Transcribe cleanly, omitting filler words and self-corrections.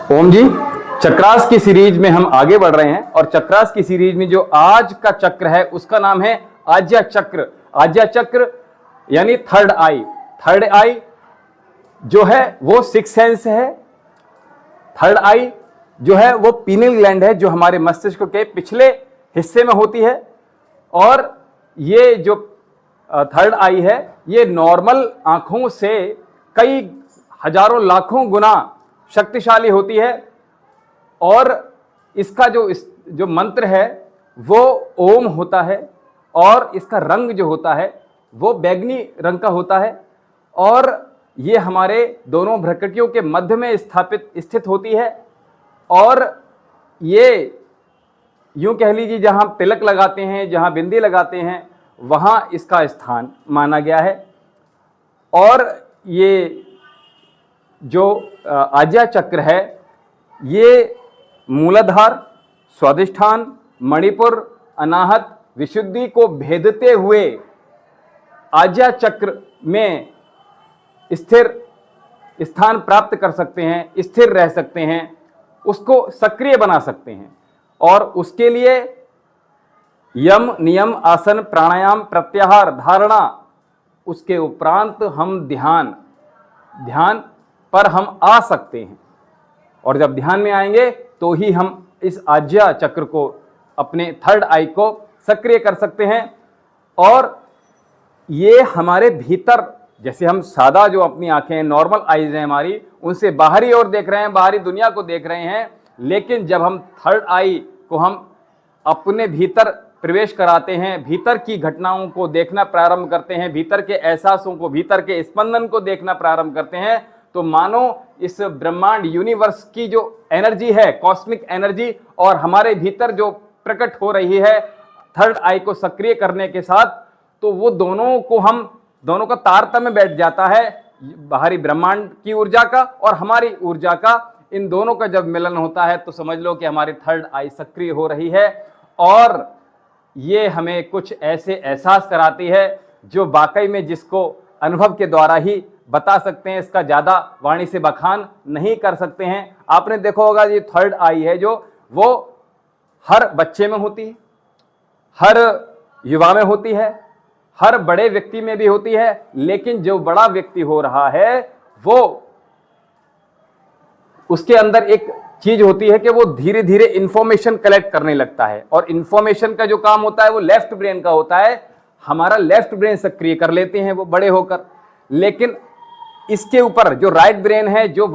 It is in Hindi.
ओम जी, चक्रास की सीरीज में हम आगे बढ़ रहे हैं और चक्रास की सीरीज में जो आज का चक्र है उसका नाम है आज्या चक्र। आज्या चक्र यानी थर्ड आई। थर्ड आई जो है वो सिक्स सेंस है। थर्ड आई जो है वो पीनियल ग्लैंड है जो हमारे मस्तिष्क के पिछले हिस्से में होती है। और ये जो थर्ड आई है ये नॉर्मल आंखों से कई हजारों लाखों गुना शक्तिशाली होती है। और इसका जो मंत्र है वो ओम होता है और इसका रंग जो होता है वो बैंगनी रंग का होता है। और ये हमारे दोनों भ्रकटियों के मध्य में स्थित होती है। और ये यूं कह लीजिए जहां तिलक लगाते हैं, जहां बिंदी लगाते हैं, वहां इसका स्थान माना गया है। और ये जो आज्या चक्र है ये मूलाधार, स्वादिष्ठान, मणिपुर, अनाहत, विशुद्धि को भेदते हुए आज्या चक्र में स्थिर स्थान प्राप्त कर सकते हैं, स्थिर रह सकते हैं, उसको सक्रिय बना सकते हैं। और उसके लिए यम, नियम, आसन, प्राणायाम, प्रत्याहार, धारणा, उसके उपरांत हम ध्यान पर हम आ सकते हैं। और जब ध्यान में आएंगे तो ही हम इस आज्या चक्र को, अपने थर्ड आई को सक्रिय कर सकते हैं। और ये हमारे भीतर, जैसे हम सादा जो अपनी आंखें नॉर्मल आईज हैं हमारी, उनसे बाहरी ओर देख रहे हैं, बाहरी दुनिया को देख रहे हैं। लेकिन जब हम थर्ड आई को हम अपने भीतर प्रवेश कराते हैं, भीतर की घटनाओं को देखना प्रारंभ करते हैं, भीतर के एहसासों को, भीतर के स्पंदन को देखना प्रारंभ करते हैं, तो मानो इस ब्रह्मांड यूनिवर्स की जो एनर्जी है, कॉस्मिक एनर्जी, और हमारे भीतर जो प्रकट हो रही है थर्ड आई को सक्रिय करने के साथ, तो वो दोनों का तारतम्य बैठ जाता है। बाहरी ब्रह्मांड की ऊर्जा का और हमारी ऊर्जा का, इन दोनों का जब मिलन होता है तो समझ लो कि हमारी थर्ड आई सक्रिय हो रही है। और ये हमें कुछ ऐसे एहसास कराती है जो वाकई में जिसको अनुभव के द्वारा ही बता सकते हैं, इसका ज्यादा वाणी से बखान नहीं कर सकते हैं। आपने देखा होगा ये थर्ड आई है जो वो हर बच्चे में होती है, हर युवा में होती है, हर बड़े व्यक्ति में भी होती है। लेकिन जो बड़ा व्यक्ति हो रहा है वो, उसके अंदर एक चीज होती है कि वो धीरे धीरे इंफॉर्मेशन कलेक्ट करने लगता है। और इंफॉर्मेशन का जो काम होता है वो लेफ्ट ब्रेन का होता है। हमारा लेफ्ट ब्रेन सक्रिय कर लेते हैं वो बड़े होकर। लेकिन इसके ऊपर जो राइट ब्रेन है, जो